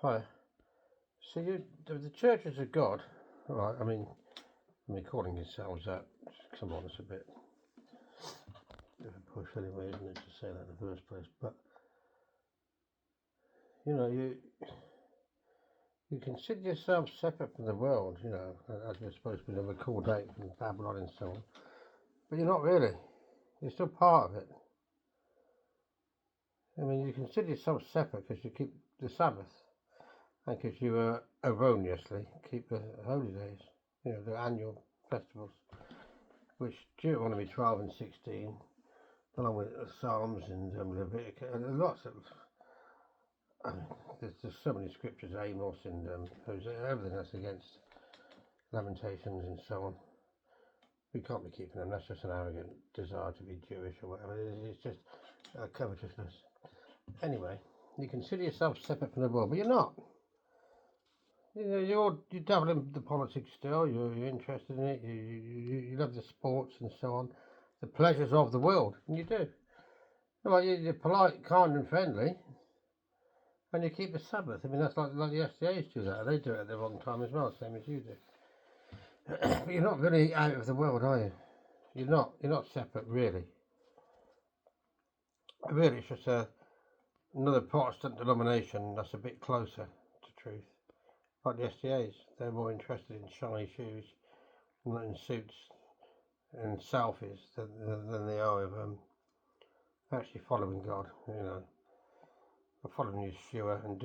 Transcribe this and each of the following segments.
Hi. So the churches of God, right? I mean, calling yourselves that. Come on, it's a bit of a push anyway, isn't it, to say that in the first place? But you consider yourself separate from the world, as you're supposed to be never called out from Babylon and so on. But you're not really. You're still part of it. I mean, you consider yourself separate because you keep the Sabbath, and because you erroneously keep the holy days, the annual festivals, which Deuteronomy 12 and 16, along with Psalms and Leviticus, and lots of, there's so many scriptures, Amos and Hosea, everything that's against Lamentations and so on. We can't be keeping them. That's just an arrogant desire to be Jewish or whatever. It's just covetousness. Anyway, you consider yourself separate from the world, but you're not. You dabble in the politics still. You're interested in it. You love the sports and so on, the pleasures of the world, and you do. Well, you're polite, kind, and friendly, and you keep the Sabbath. I mean, that's like the SDAs do that. They do it at the wrong time as well, same as you do. But you're not really out of the world, are you? You're not. You're not separate, really. Really, it's just another Protestant denomination that's a bit closer to truth. Like the SDAs, they're more interested in shiny shoes, not in suits and selfies than they are of actually following God. Following Yeshua and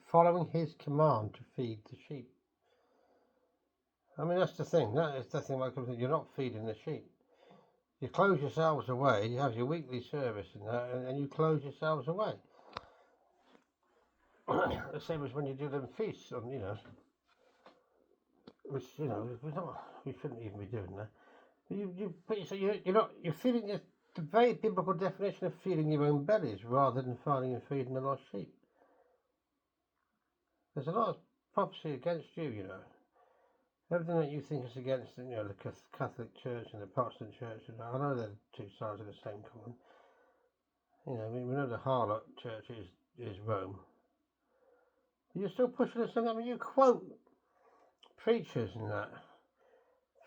following His command to feed the sheep. I mean, that's the thing. That is the thing. Like you're not feeding the sheep. You close yourselves away. You have your weekly service and that, and you close yourselves away. The same as when you do them feasts on, which we shouldn't even be doing that. You're feeding the very biblical definition of feeding your own bellies rather than finding and feeding the lost sheep. There's a lot of prophecy against you, Everything that you think is against, the Catholic Church and the Protestant Church, and I know they're two sides of the same coin. We know the harlot church is Rome. But you're still pushing us. I mean, you quote preachers and that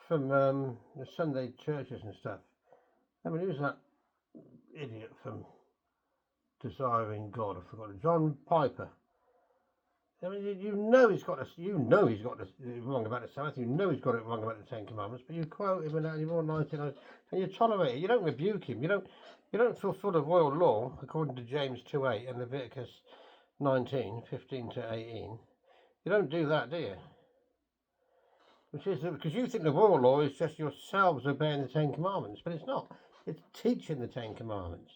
from the Sunday churches and stuff. I mean, who's that idiot from Desiring God? I forgot. John Piper. I mean, he's got this. He's got this wrong about the Sabbath. He's got it wrong about the Ten Commandments. But you quote him and you're all and you tolerate it. You don't rebuke him. You don't fulfil the royal law according to James 2:8 and Leviticus 19:15 to 18. You don't do that, do you? Which is because you think the royal law is just yourselves obeying the Ten Commandments, but it's not. It's teaching the Ten Commandments.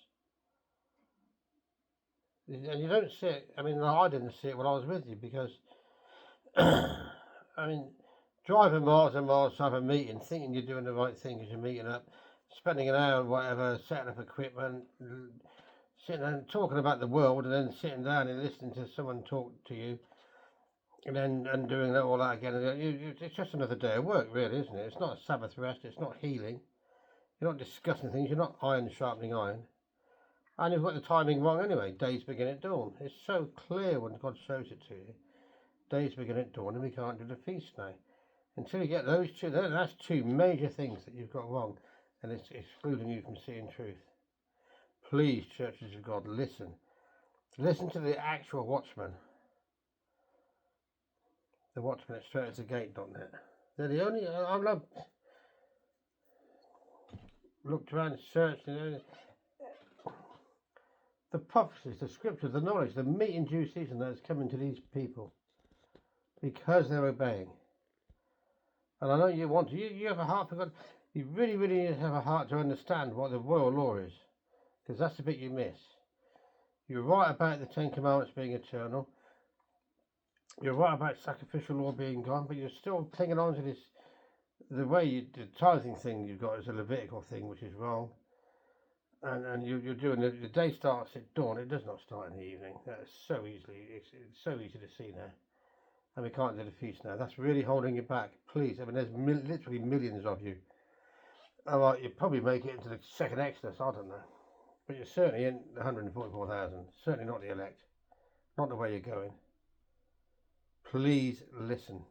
And you don't see it. I mean, I didn't see it when I was with you because, I mean, driving miles and miles to have a meeting, thinking you're doing the right thing as you're meeting up, spending an hour, whatever, setting up equipment, sitting and talking about the world, and then sitting down and listening to someone talk to you, and doing all that again. It's just another day of work, really, isn't it? It's not a Sabbath rest. It's not healing. You're not discussing things. You're not iron sharpening iron. And you've got the timing wrong anyway. Days begin at dawn. It's so clear when God shows it to you. Days begin at dawn and we can't do the feast now. Until you get those two, that's two major things that you've got wrong. And it's excluding you from seeing truth. Please, churches of God, listen. Listen to the actual watchman. The watchman at straightastthegate.net. They're the only, I've looked around and searched, the prophecies, the scriptures, the knowledge, the meat in due season that is coming to these people because they're obeying. And I know you want to, you have a heart for God. You really, really need to have a heart to understand what the royal law is, because that's the bit you miss. You're right about the Ten Commandments being eternal. You're right about sacrificial law being gone, but you're still clinging on to this. The way the tithing thing you've got is a Levitical thing, which is wrong. And you're doing the day starts at dawn. It does not start in the evening. That's so easily. It's so easy to see now, and we can't do the feast now. That's really holding you back. Please, I mean, there's literally millions of you. All right, you probably make it into the second Exodus. I don't know, but you're certainly in the 144,000. Certainly not the elect. Not the way you're going. Please listen.